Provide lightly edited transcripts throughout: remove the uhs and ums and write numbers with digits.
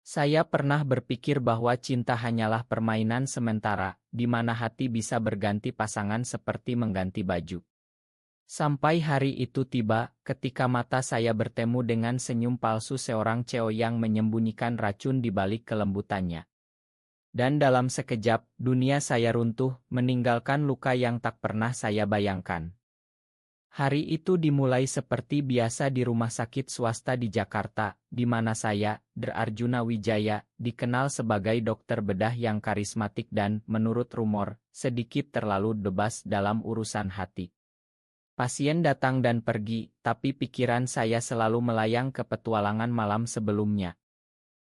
Saya pernah berpikir bahwa cinta hanyalah permainan sementara, di mana hati bisa berganti pasangan seperti mengganti baju. Sampai hari itu tiba, ketika mata saya bertemu dengan senyum palsu seorang cewek yang menyembunyikan racun di balik kelembutannya. Dan dalam sekejap, dunia saya runtuh, meninggalkan luka yang tak pernah saya bayangkan. Hari itu dimulai seperti biasa di rumah sakit swasta di Jakarta, di mana saya, Dr. Arjuna Wijaya, dikenal sebagai dokter bedah yang karismatik dan, menurut rumor, sedikit terlalu bebas dalam urusan hati. Pasien datang dan pergi, tapi pikiran saya selalu melayang ke petualangan malam sebelumnya.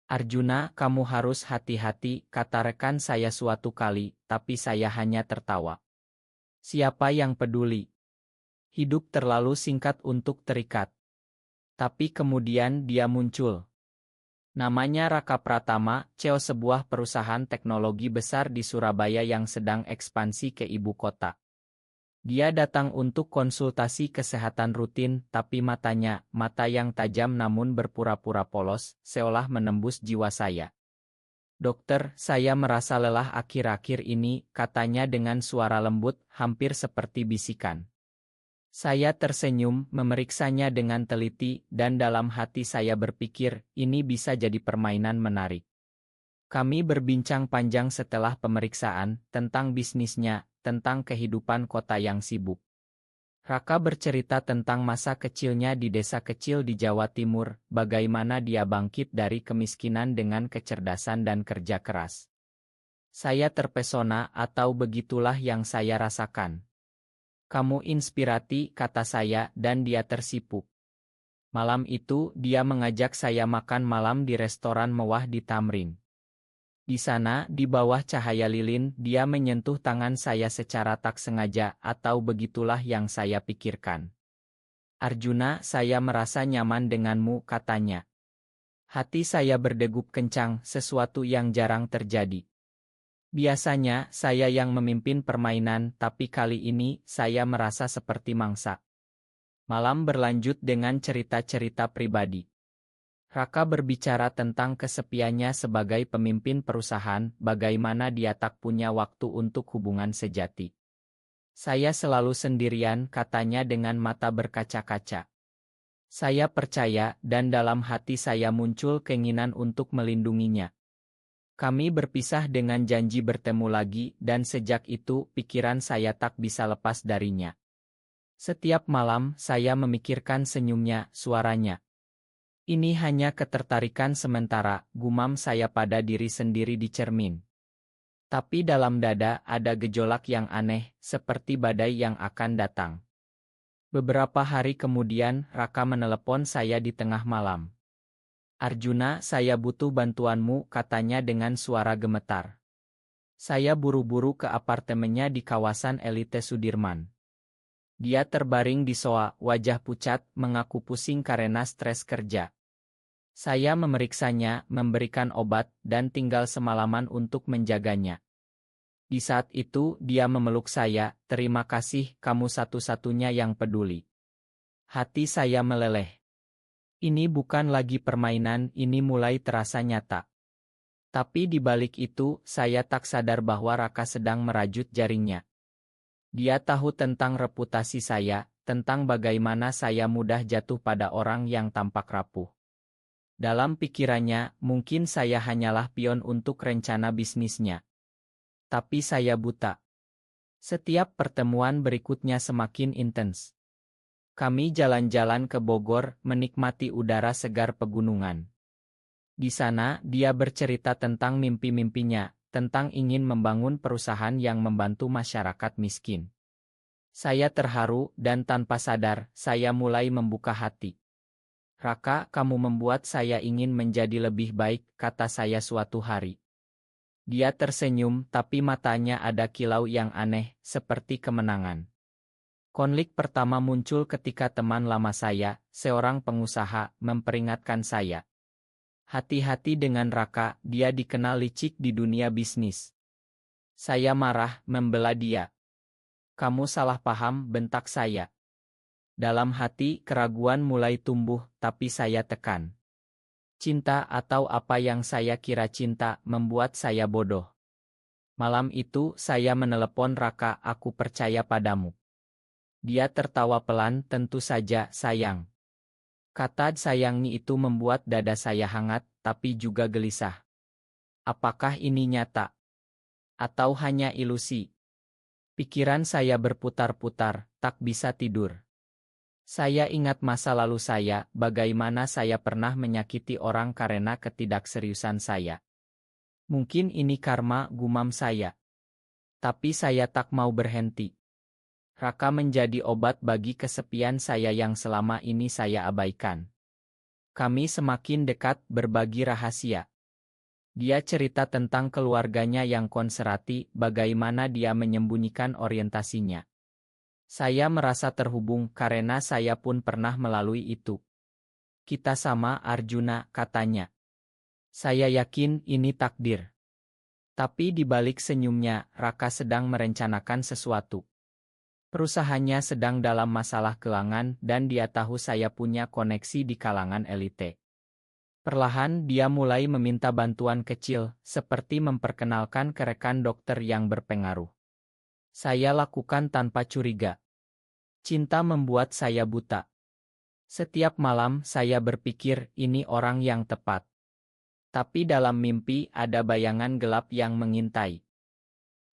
Arjuna, kamu harus hati-hati, kata rekan saya suatu kali, tapi saya hanya tertawa. Siapa yang peduli? Hidup terlalu singkat untuk terikat. Tapi kemudian dia muncul. Namanya Raka Pratama, CEO sebuah perusahaan teknologi besar di Surabaya yang sedang ekspansi ke ibu kota. Dia datang untuk konsultasi kesehatan rutin, tapi matanya, mata yang tajam namun berpura-pura polos, seolah menembus jiwa saya. Dokter, saya merasa lelah akhir-akhir ini, katanya dengan suara lembut, hampir seperti bisikan. Saya tersenyum, memeriksanya dengan teliti, dan dalam hati saya berpikir, ini bisa jadi permainan menarik. Kami berbincang panjang setelah pemeriksaan, tentang bisnisnya, tentang kehidupan kota yang sibuk. Raka bercerita tentang masa kecilnya di desa kecil di Jawa Timur, bagaimana dia bangkit dari kemiskinan dengan kecerdasan dan kerja keras. Saya terpesona, atau begitulah yang saya rasakan. Kamu inspirasi, kata saya, dan dia tersipu. Malam itu, dia mengajak saya makan malam di restoran mewah di Tamrin. Di sana, di bawah cahaya lilin, dia menyentuh tangan saya secara tak sengaja, atau begitulah yang saya pikirkan. Arjuna, saya merasa nyaman denganmu, katanya. Hati saya berdegup kencang, sesuatu yang jarang terjadi. Biasanya, saya yang memimpin permainan, tapi kali ini, saya merasa seperti mangsa. Malam berlanjut dengan cerita-cerita pribadi. Raka berbicara tentang kesepiannya sebagai pemimpin perusahaan, bagaimana dia tak punya waktu untuk hubungan sejati. Saya selalu sendirian, katanya dengan mata berkaca-kaca. Saya percaya, dan dalam hati saya muncul keinginan untuk melindunginya. Kami berpisah dengan janji bertemu lagi, dan sejak itu, pikiran saya tak bisa lepas darinya. Setiap malam, saya memikirkan senyumnya, suaranya. Ini hanya ketertarikan sementara, gumam saya pada diri sendiri di cermin. Tapi dalam dada ada gejolak yang aneh, seperti badai yang akan datang. Beberapa hari kemudian, Raka menelepon saya di tengah malam. Arjuna, saya butuh bantuanmu, katanya dengan suara gemetar. Saya buru-buru ke apartemennya di kawasan Elite Sudirman. Dia terbaring di sofa, wajah pucat, mengaku pusing karena stres kerja. Saya memeriksanya, memberikan obat, dan tinggal semalaman untuk menjaganya. Di saat itu, dia memeluk saya, terima kasih, kamu satu-satunya yang peduli. Hati saya meleleh. Ini bukan lagi permainan, ini mulai terasa nyata. Tapi di balik itu, saya tak sadar bahwa Raka sedang merajut jaringnya. Dia tahu tentang reputasi saya, tentang bagaimana saya mudah jatuh pada orang yang tampak rapuh. Dalam pikirannya, mungkin saya hanyalah pion untuk rencana bisnisnya. Tapi saya buta. Setiap pertemuan berikutnya semakin intens. Kami jalan-jalan ke Bogor, menikmati udara segar pegunungan. Di sana, dia bercerita tentang mimpi-mimpinya, tentang ingin membangun perusahaan yang membantu masyarakat miskin. Saya terharu, dan tanpa sadar, saya mulai membuka hati. Raka, kamu membuat saya ingin menjadi lebih baik, kata saya suatu hari. Dia tersenyum, tapi matanya ada kilau yang aneh, seperti kemenangan. Konflik pertama muncul ketika teman lama saya, seorang pengusaha, memperingatkan saya. Hati-hati dengan Raka, dia dikenal licik di dunia bisnis. Saya marah, membela dia. Kamu salah paham, bentak saya. Dalam hati, keraguan mulai tumbuh, tapi saya tekan. Cinta atau apa yang saya kira cinta membuat saya bodoh. Malam itu saya menelepon Raka, aku percaya padamu. Dia tertawa pelan, tentu saja, sayang. Kata sayangnya itu membuat dada saya hangat, tapi juga gelisah. Apakah ini nyata? Atau hanya ilusi? Pikiran saya berputar-putar, tak bisa tidur. Saya ingat masa lalu saya, bagaimana saya pernah menyakiti orang karena ketidakseriusan saya. Mungkin ini karma, gumam saya. Tapi saya tak mau berhenti. Raka menjadi obat bagi kesepian saya yang selama ini saya abaikan. Kami semakin dekat, berbagi rahasia. Dia cerita tentang keluarganya yang konservatif, bagaimana dia menyembunyikan orientasinya. Saya merasa terhubung karena saya pun pernah melalui itu. Kita sama, Arjuna, katanya. Saya yakin ini takdir. Tapi di balik senyumnya, Raka sedang merencanakan sesuatu. Perusahaannya sedang dalam masalah keuangan dan dia tahu saya punya koneksi di kalangan elite. Perlahan dia mulai meminta bantuan kecil, seperti memperkenalkan ke rekan dokter yang berpengaruh. Saya lakukan tanpa curiga. Cinta membuat saya buta. Setiap malam saya berpikir ini orang yang tepat. Tapi dalam mimpi ada bayangan gelap yang mengintai.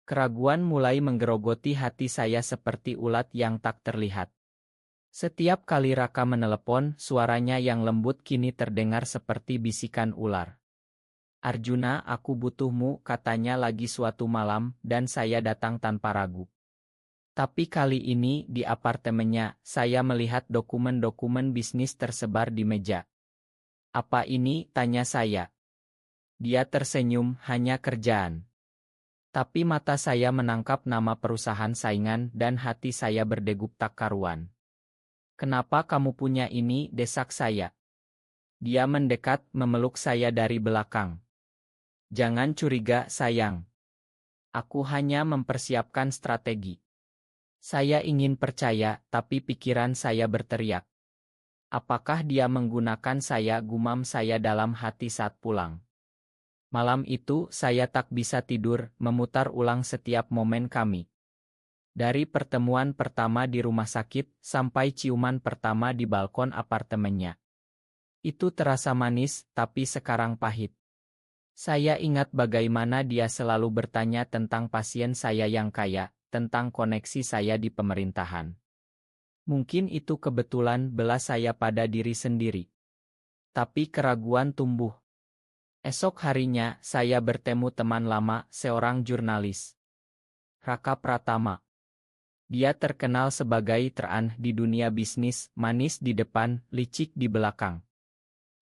Keraguan mulai menggerogoti hati saya seperti ulat yang tak terlihat. Setiap kali Raka menelepon, suaranya yang lembut kini terdengar seperti bisikan ular. Arjuna, aku butuhmu, katanya lagi suatu malam, dan saya datang tanpa ragu. Tapi kali ini di apartemennya, saya melihat dokumen-dokumen bisnis tersebar di meja. Apa ini? Tanya saya. Dia tersenyum, hanya kerjaan. Tapi mata saya menangkap nama perusahaan saingan dan hati saya berdegup tak karuan. Kenapa kamu punya ini? Desak saya. Dia mendekat, memeluk saya dari belakang. Jangan curiga, sayang. Aku hanya mempersiapkan strategi. Saya ingin percaya, tapi pikiran saya berteriak. Apakah dia menggunakan saya? Gumam saya dalam hati saat pulang. Malam itu saya tak bisa tidur, memutar ulang setiap momen kami. Dari pertemuan pertama di rumah sakit, sampai ciuman pertama di balkon apartemennya. Itu terasa manis, tapi sekarang pahit. Saya ingat bagaimana dia selalu bertanya tentang pasien saya yang kaya, tentang koneksi saya di pemerintahan. Mungkin itu kebetulan belas saya pada diri sendiri. Tapi keraguan tumbuh. Esok harinya, saya bertemu teman lama, seorang jurnalis. Raka Pratama. Dia terkenal sebagai teran di dunia bisnis, manis di depan, licik di belakang.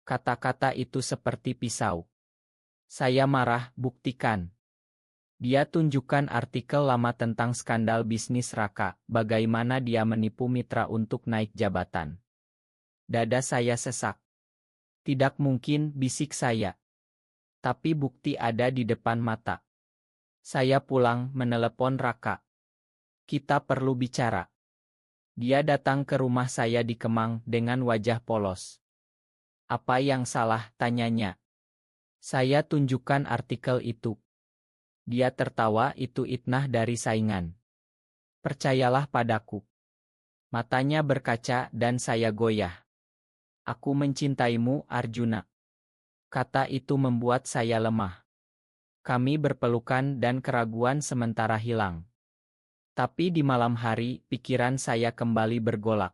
Kata-kata itu seperti pisau. Saya marah, buktikan. Dia tunjukkan artikel lama tentang skandal bisnis Raka, bagaimana dia menipu mitra untuk naik jabatan. Dada saya sesak. Tidak mungkin, bisik saya. Tapi bukti ada di depan mata. Saya pulang, menelepon Raka. Kita perlu bicara. Dia datang ke rumah saya di Kemang dengan wajah polos. Apa yang salah? Tanyanya. Saya tunjukkan artikel itu. Dia tertawa, itu itnah dari saingan. Percayalah padaku. Matanya berkaca dan saya goyah. Aku mencintaimu, Arjuna. Kata itu membuat saya lemah. Kami berpelukan dan keraguan sementara hilang. Tapi di malam hari, pikiran saya kembali bergolak.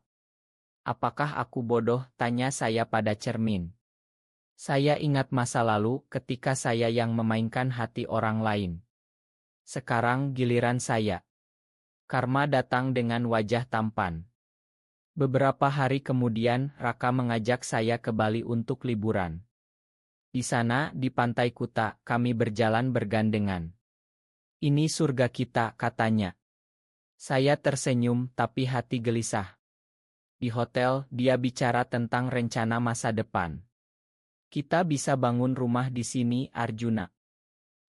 Apakah aku bodoh? Tanya saya pada cermin. Saya ingat masa lalu ketika saya yang memainkan hati orang lain. Sekarang giliran saya. Karma datang dengan wajah tampan. Beberapa hari kemudian, Raka mengajak saya ke Bali untuk liburan. Di sana, di Pantai Kuta, kami berjalan bergandengan. Ini surga kita, katanya. Saya tersenyum, tapi hati gelisah. Di hotel, dia bicara tentang rencana masa depan. Kita bisa bangun rumah di sini, Arjuna.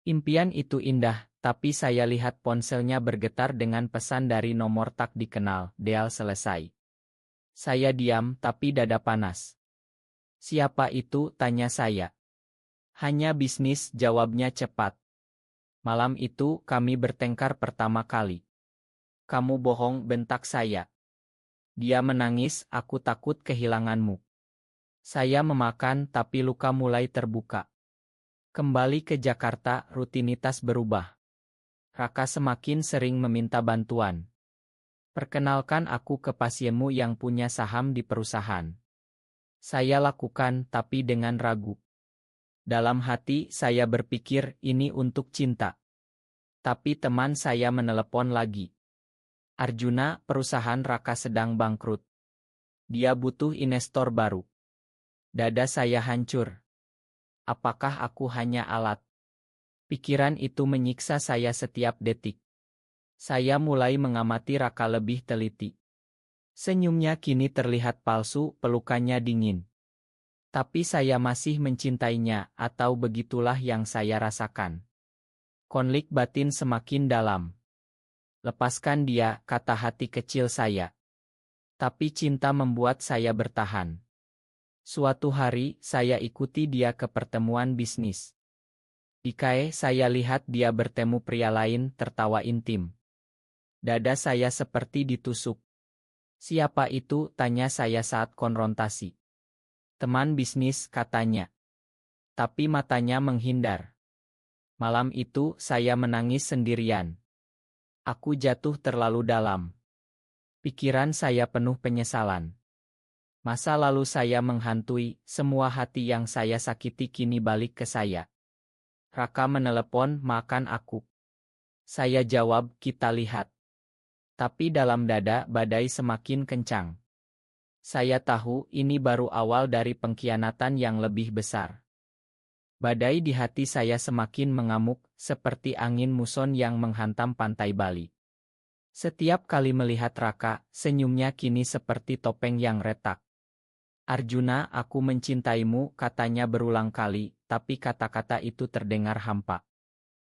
Impian itu indah, tapi saya lihat ponselnya bergetar dengan pesan dari nomor tak dikenal, Deal selesai. Saya diam, tapi dada panas. Siapa itu? Tanya saya. Hanya bisnis, jawabnya cepat. Malam itu kami bertengkar pertama kali. Kamu bohong, bentak saya. Dia menangis, aku takut kehilanganmu. Saya memakan tapi luka mulai terbuka. Kembali ke Jakarta, rutinitas berubah. Raka semakin sering meminta bantuan. Perkenalkan aku ke pasienmu yang punya saham di perusahaan. Saya lakukan tapi dengan ragu. Dalam hati saya berpikir ini untuk cinta. Tapi teman saya menelepon lagi. Arjuna, perusahaan Raka sedang bangkrut. Dia butuh investor baru. Dada saya hancur. Apakah aku hanya alat? Pikiran itu menyiksa saya setiap detik. Saya mulai mengamati Raka lebih teliti. Senyumnya kini terlihat palsu, pelukannya dingin. Tapi saya masih mencintainya, atau begitulah yang saya rasakan. Konflik batin semakin dalam. Lepaskan dia, kata hati kecil saya. Tapi cinta membuat saya bertahan. Suatu hari, saya ikuti dia ke pertemuan bisnis. Di KAE saya lihat dia bertemu pria lain, tertawa intim. Dada saya seperti ditusuk. Siapa itu? Tanya saya saat konfrontasi. Teman bisnis, katanya. Tapi matanya menghindar. Malam itu, saya menangis sendirian. Aku jatuh terlalu dalam. Pikiran saya penuh penyesalan. Masa lalu saya menghantui, semua hati yang saya sakiti kini balik ke saya. Raka menelepon, makan aku. Saya jawab, kita lihat. Tapi dalam dada badai semakin kencang. Saya tahu ini baru awal dari pengkhianatan yang lebih besar. Badai di hati saya semakin mengamuk, seperti angin muson yang menghantam pantai Bali. Setiap kali melihat Raka, senyumnya kini seperti topeng yang retak. Arjuna, aku mencintaimu, katanya berulang kali, tapi kata-kata itu terdengar hampa.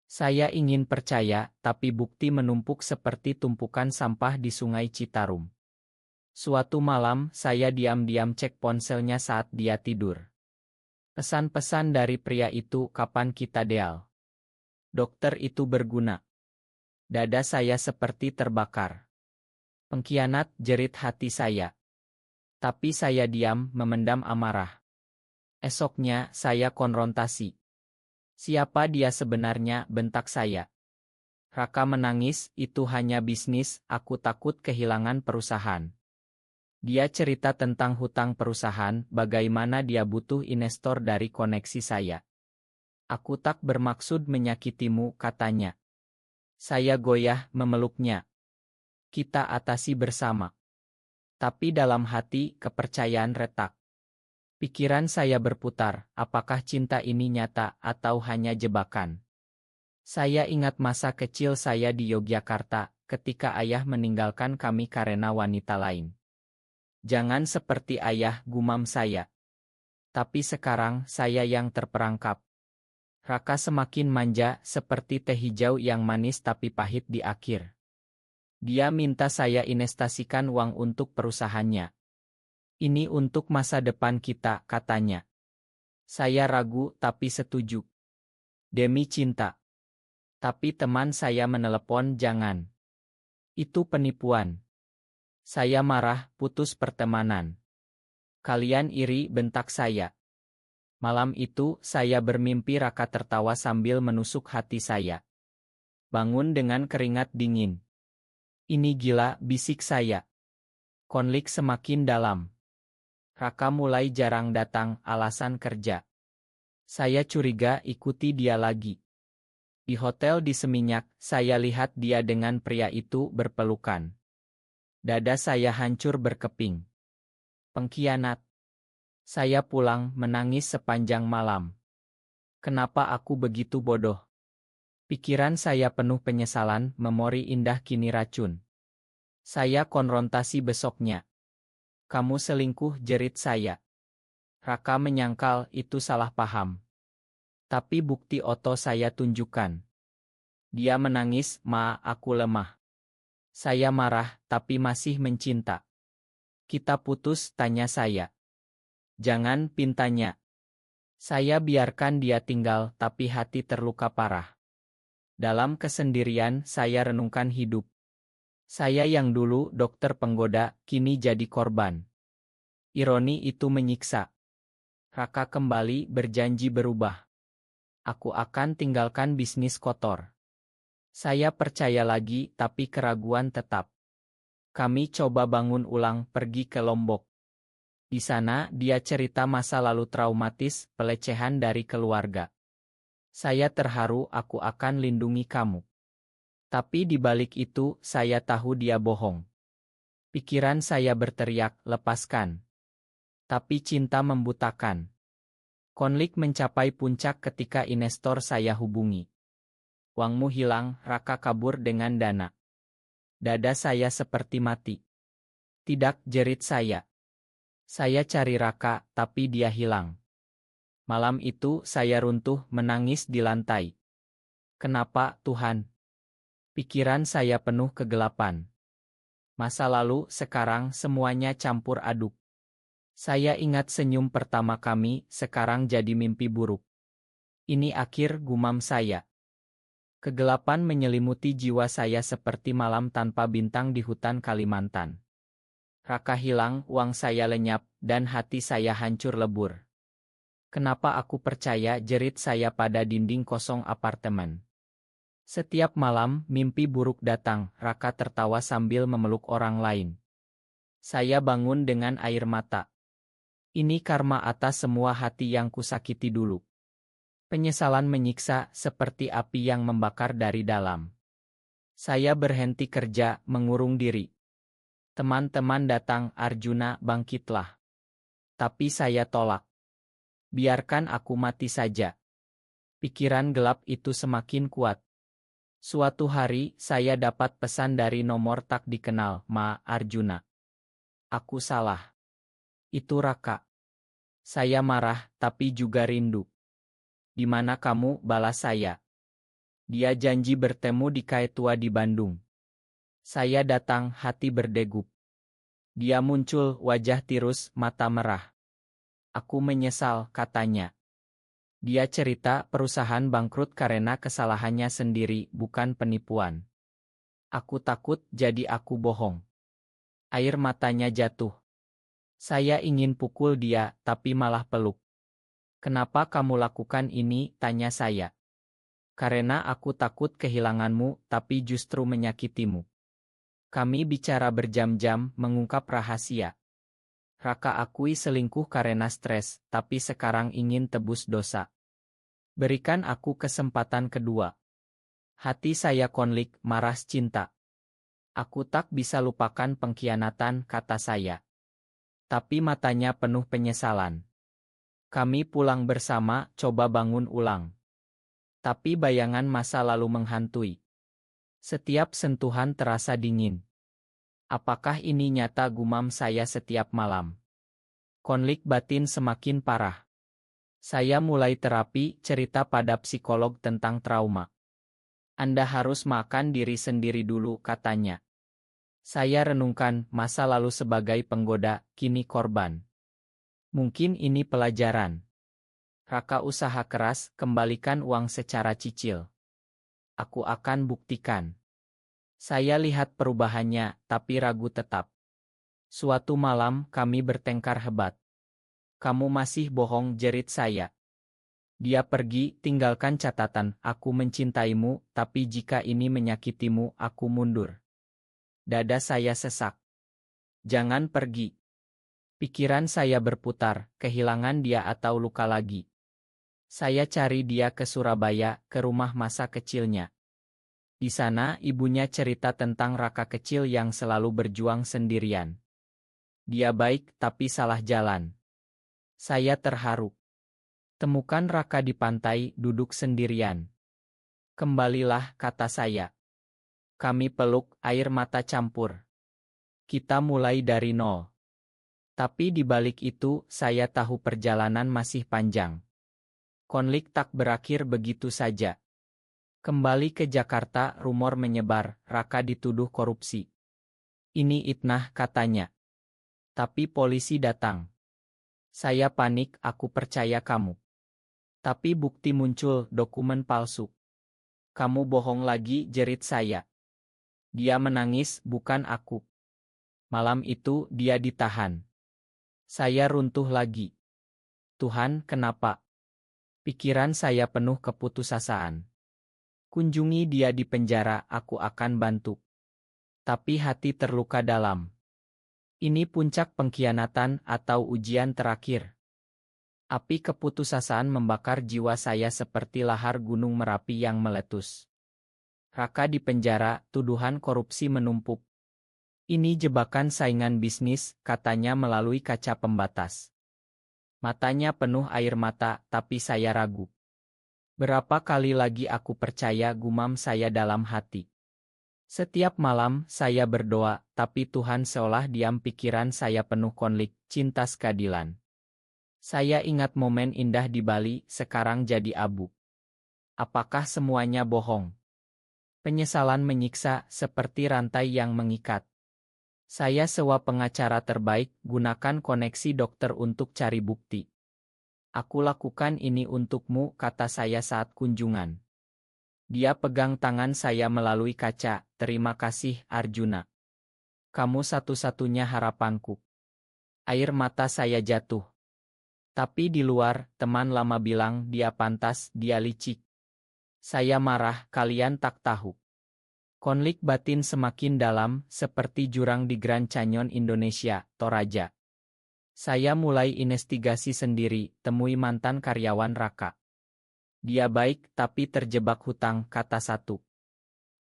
Saya ingin percaya, tapi bukti menumpuk seperti tumpukan sampah di Sungai Citarum. Suatu malam, saya diam-diam cek ponselnya saat dia tidur. Pesan-pesan dari pria itu, kapan kita deal? Dokter itu berguna. Dada saya seperti terbakar. Pengkhianat, jerit hati saya. Tapi saya diam, memendam amarah. Esoknya, saya konfrontasi. Siapa dia sebenarnya, bentak saya. Raka menangis, itu hanya bisnis, aku takut kehilangan perusahaan. Dia cerita tentang hutang perusahaan, bagaimana dia butuh investor dari koneksi saya. Aku tak bermaksud menyakitimu, katanya. Saya goyah, memeluknya. Kita atasi bersama. Tapi dalam hati, kepercayaan retak. Pikiran saya berputar, apakah cinta ini nyata atau hanya jebakan? Saya ingat masa kecil saya di Yogyakarta, ketika ayah meninggalkan kami karena wanita lain. Jangan seperti ayah, gumam saya. Tapi sekarang, saya yang terperangkap. Raka semakin manja, seperti teh hijau yang manis tapi pahit di akhir. Dia minta saya investasikan uang untuk perusahaannya. Ini untuk masa depan kita, katanya. Saya ragu tapi setuju. Demi cinta. Tapi teman saya menelepon, jangan. Itu penipuan. Saya marah, putus pertemanan. Kalian iri, bentak saya. Malam itu, saya bermimpi Raka tertawa sambil menusuk hati saya. Bangun dengan keringat dingin. Ini gila, bisik saya. Konflik semakin dalam. Raka mulai jarang datang, alasan kerja. Saya curiga ikuti dia lagi. Di hotel di Seminyak, saya lihat dia dengan pria itu berpelukan. Dada saya hancur berkeping. Pengkhianat. Saya pulang menangis sepanjang malam. Kenapa aku begitu bodoh? Pikiran saya penuh penyesalan, memori indah kini racun. Saya konfrontasi besoknya. Kamu selingkuh, jerit saya. Raka menyangkal itu salah paham. Tapi bukti oto saya tunjukkan. Dia menangis, ma, aku lemah. Saya marah, tapi masih mencinta. Kita putus, tanya saya. Jangan, pintanya. Saya biarkan dia tinggal, tapi hati terluka parah. Dalam kesendirian, saya renungkan hidup. Saya yang dulu dokter penggoda, kini jadi korban. Ironi itu menyiksa. Raka kembali berjanji berubah. Aku akan tinggalkan bisnis kotor. Saya percaya lagi, tapi keraguan tetap. Kami coba bangun ulang, pergi ke Lombok. Di sana, dia cerita masa lalu traumatis, pelecehan dari keluarga. Saya terharu, aku akan lindungi kamu. Tapi di balik itu, saya tahu dia bohong. Pikiran saya berteriak, lepaskan. Tapi cinta membutakan. Konflik mencapai puncak ketika investor saya hubungi. Uangmu hilang, Raka kabur dengan dana. Dada saya seperti mati. Tidak, jerit saya. Saya cari Raka, tapi dia hilang. Malam itu saya runtuh menangis di lantai. Kenapa, Tuhan? Pikiran saya penuh kegelapan. Masa lalu, sekarang semuanya campur aduk. Saya ingat senyum pertama kami, sekarang jadi mimpi buruk. Ini akhir, gumam saya. Kegelapan menyelimuti jiwa saya seperti malam tanpa bintang di hutan Kalimantan. Raka hilang, uang saya lenyap, dan hati saya hancur lebur. Kenapa aku percaya, jerit saya pada dinding kosong apartemen. Setiap malam, mimpi buruk datang, Raka tertawa sambil memeluk orang lain. Saya bangun dengan air mata. Ini karma atas semua hati yang kusakiti dulu. Penyesalan menyiksa seperti api yang membakar dari dalam. Saya berhenti kerja, mengurung diri. Teman-teman datang, Arjuna, bangkitlah. Tapi saya tolak. Biarkan aku mati saja. Pikiran gelap itu semakin kuat. Suatu hari, saya dapat pesan dari nomor tak dikenal, Ma Arjuna. Aku salah. Itu Raka. Saya marah, tapi juga rindu. Di mana kamu, balas saya. Dia janji bertemu di Kaitua di Bandung. Saya datang, hati berdegup. Dia muncul, wajah tirus, mata merah. Aku menyesal, katanya. Dia cerita perusahaan bangkrut karena kesalahannya sendiri, bukan penipuan. Aku takut, jadi aku bohong. Air matanya jatuh. Saya ingin pukul dia, tapi malah peluk. Kenapa kamu lakukan ini, tanya saya. Karena aku takut kehilanganmu, tapi justru menyakitimu. Kami bicara berjam-jam, mengungkap rahasia. Raka akui selingkuh karena stres, tapi sekarang ingin tebus dosa. Berikan aku kesempatan kedua. Hati saya konflik, maras cinta. Aku tak bisa lupakan pengkhianatan, kata saya. Tapi matanya penuh penyesalan. Kami pulang bersama, coba bangun ulang. Tapi bayangan masa lalu menghantui. Setiap sentuhan terasa dingin. Apakah ini nyata, gumam saya setiap malam. Konflik batin semakin parah. Saya mulai terapi, cerita pada psikolog tentang trauma. Anda harus makan diri sendiri dulu, katanya. Saya renungkan masa lalu sebagai penggoda, kini korban. Mungkin ini pelajaran. Raka usaha keras, kembalikan uang secara cicil. Aku akan buktikan. Saya lihat perubahannya, tapi ragu tetap. Suatu malam, kami bertengkar hebat. Kamu masih bohong, jerit saya. Dia pergi, tinggalkan catatan, aku mencintaimu, tapi jika ini menyakitimu, aku mundur. Dada saya sesak. Jangan pergi. Pikiran saya berputar, kehilangan dia atau luka lagi. Saya cari dia ke Surabaya, ke rumah masa kecilnya. Di sana, ibunya cerita tentang Raka kecil yang selalu berjuang sendirian. Dia baik, tapi salah jalan. Saya terharu. Temukan Raka di pantai, duduk sendirian. Kembalilah, kata saya. Kami peluk, air mata campur. Kita mulai dari nol. Tapi di balik itu, saya tahu perjalanan masih panjang. Konflik tak berakhir begitu saja. Kembali ke Jakarta, rumor menyebar, Raka dituduh korupsi. Ini itnah, katanya. Tapi polisi datang. Saya panik, aku percaya kamu. Tapi bukti muncul, dokumen palsu. Kamu bohong lagi, jerit saya. Dia menangis, bukan aku. Malam itu, dia ditahan. Saya runtuh lagi. Tuhan, kenapa? Pikiran saya penuh keputusasaan. Kunjungi dia di penjara, aku akan bantu. Tapi hati terluka dalam. Ini puncak pengkhianatan atau ujian terakhir. Api keputusasaan membakar jiwa saya seperti lahar gunung Merapi yang meletus. Raka di penjara, tuduhan korupsi menumpuk. Ini jebakan saingan bisnis, katanya melalui kaca pembatas. Matanya penuh air mata, tapi saya ragu. Berapa kali lagi aku percaya, gumam saya dalam hati. Setiap malam, saya berdoa, tapi Tuhan seolah diam. Pikiran saya penuh konflik, cinta keadilan. Saya ingat momen indah di Bali, sekarang jadi abu. Apakah semuanya bohong? Penyesalan menyiksa, seperti rantai yang mengikat. Saya sewa pengacara terbaik, gunakan koneksi dokter untuk cari bukti. Aku lakukan ini untukmu, kata saya saat kunjungan. Dia pegang tangan saya melalui kaca. Terima kasih, Arjuna. Kamu satu-satunya harapanku. Air mata saya jatuh. Tapi di luar, teman lama bilang dia pantas, dia licik. Saya marah, kalian tak tahu. Konflik batin semakin dalam, seperti jurang di Grand Canyon Indonesia, Toraja. Saya mulai investigasi sendiri, temui mantan karyawan Raka. Dia baik, tapi terjebak hutang, kata satu.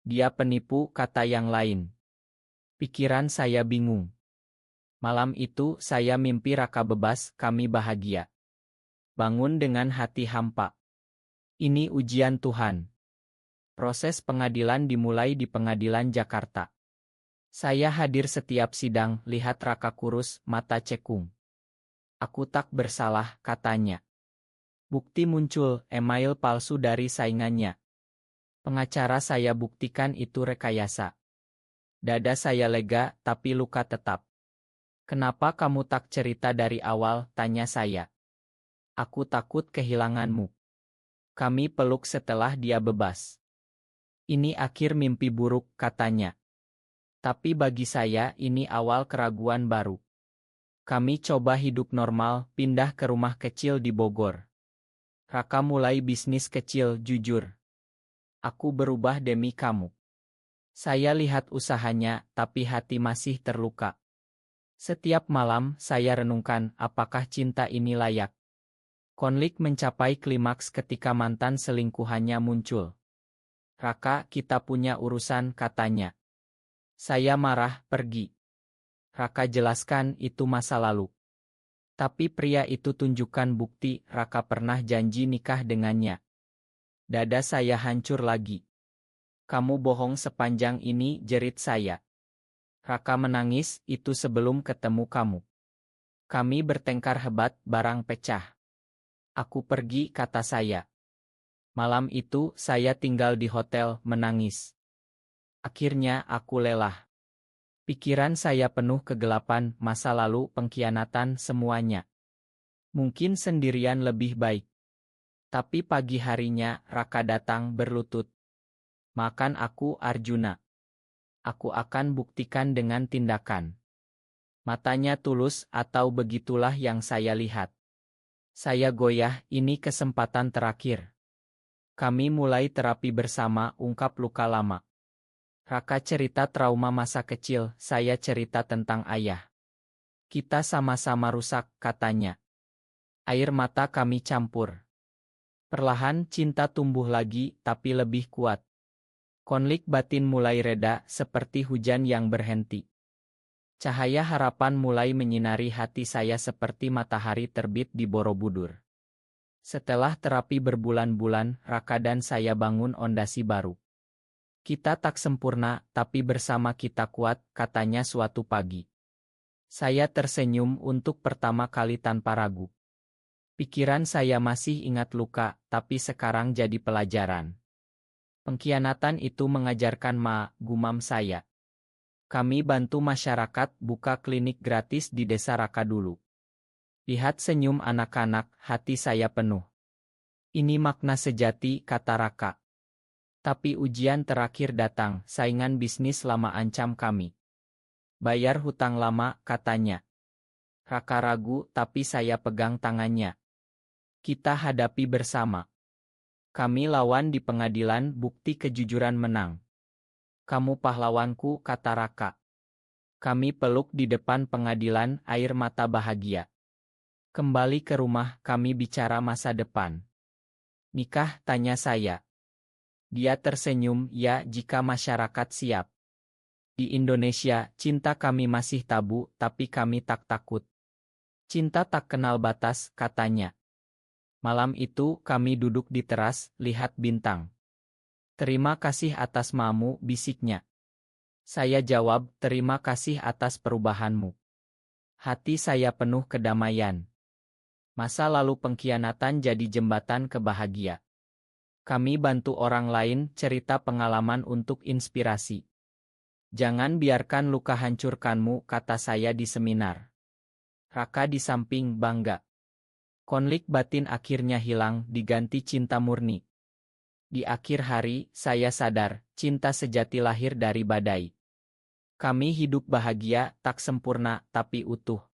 Dia penipu, kata yang lain. Pikiran saya bingung. Malam itu, saya mimpi Raka bebas, kami bahagia. Bangun dengan hati hampa. Ini ujian Tuhan. Proses pengadilan dimulai di pengadilan Jakarta. Saya hadir setiap sidang, lihat Raka kurus, mata cekung. Aku tak bersalah, katanya. Bukti muncul, email palsu dari saingannya. Pengacara saya buktikan itu rekayasa. Dada saya lega, tapi luka tetap. Kenapa kamu tak cerita dari awal, tanya saya. Aku takut kehilanganmu. Kami peluk setelah dia bebas. Ini akhir mimpi buruk, katanya. Tapi bagi saya, ini awal keraguan baru. Kami coba hidup normal, pindah ke rumah kecil di Bogor. Raka mulai bisnis kecil, jujur. Aku berubah demi kamu. Saya lihat usahanya, tapi hati masih terluka. Setiap malam, saya renungkan, apakah cinta ini layak? Konflik mencapai klimaks ketika mantan selingkuhannya muncul. Raka, kita punya urusan, katanya. Saya marah, pergi. Raka jelaskan, itu masa lalu. Tapi pria itu tunjukkan bukti, Raka pernah janji nikah dengannya. Dada saya hancur lagi. Kamu bohong sepanjang ini, jerit saya. Raka menangis, itu sebelum ketemu kamu. Kami bertengkar hebat, barang pecah. Aku pergi, kata saya. Malam itu, saya tinggal di hotel, menangis. Akhirnya, aku lelah. Pikiran saya penuh kegelapan, masa lalu, pengkhianatan, semuanya. Mungkin sendirian lebih baik. Tapi pagi harinya, Raka datang berlutut. Makan aku, Arjuna. Aku akan buktikan dengan tindakan. Matanya tulus, atau begitulah yang saya lihat. Saya goyah, ini kesempatan terakhir. Kami mulai terapi bersama, ungkap luka lama. Raka cerita trauma masa kecil, saya cerita tentang ayah. Kita sama-sama rusak, katanya. Air mata kami campur. Perlahan cinta tumbuh lagi, tapi lebih kuat. Konflik batin mulai reda, seperti hujan yang berhenti. Cahaya harapan mulai menyinari hati saya seperti matahari terbit di Borobudur. Setelah terapi berbulan-bulan, Raka dan saya bangun ondasi baru. Kita tak sempurna, tapi bersama kita kuat, katanya suatu pagi. Saya tersenyum untuk pertama kali tanpa ragu. Pikiran saya masih ingat luka, tapi sekarang jadi pelajaran. Pengkhianatan itu mengajarkan gumam saya. Kami bantu masyarakat buka klinik gratis di desa Raka dulu. Lihat senyum anak-anak, hati saya penuh. Ini makna sejati, kata Raka. Tapi ujian terakhir datang, saingan bisnis lama ancam kami. Bayar hutang lama, katanya. Raka ragu, tapi saya pegang tangannya. Kita hadapi bersama. Kami lawan di pengadilan, bukti kejujuran menang. Kamu pahlawanku, kata Raka. Kami peluk di depan pengadilan, air mata bahagia. Kembali ke rumah, kami bicara masa depan. Nikah, tanya saya. Dia tersenyum, ya, jika masyarakat siap. Di Indonesia, cinta kami masih tabu, tapi kami tak takut. Cinta tak kenal batas, katanya. Malam itu, kami duduk di teras, lihat bintang. Terima kasih atas mamu, bisiknya. Saya jawab, terima kasih atas perubahanmu. Hati saya penuh kedamaian. Masa lalu pengkhianatan jadi jembatan ke bahagia. Kami bantu orang lain, cerita pengalaman untuk inspirasi. Jangan biarkan luka hancurkanmu, kata saya di seminar. Raka di samping bangga. Konflik batin akhirnya hilang, diganti cinta murni. Di akhir hari, saya sadar, cinta sejati lahir dari badai. Kami hidup bahagia, tak sempurna, tapi utuh.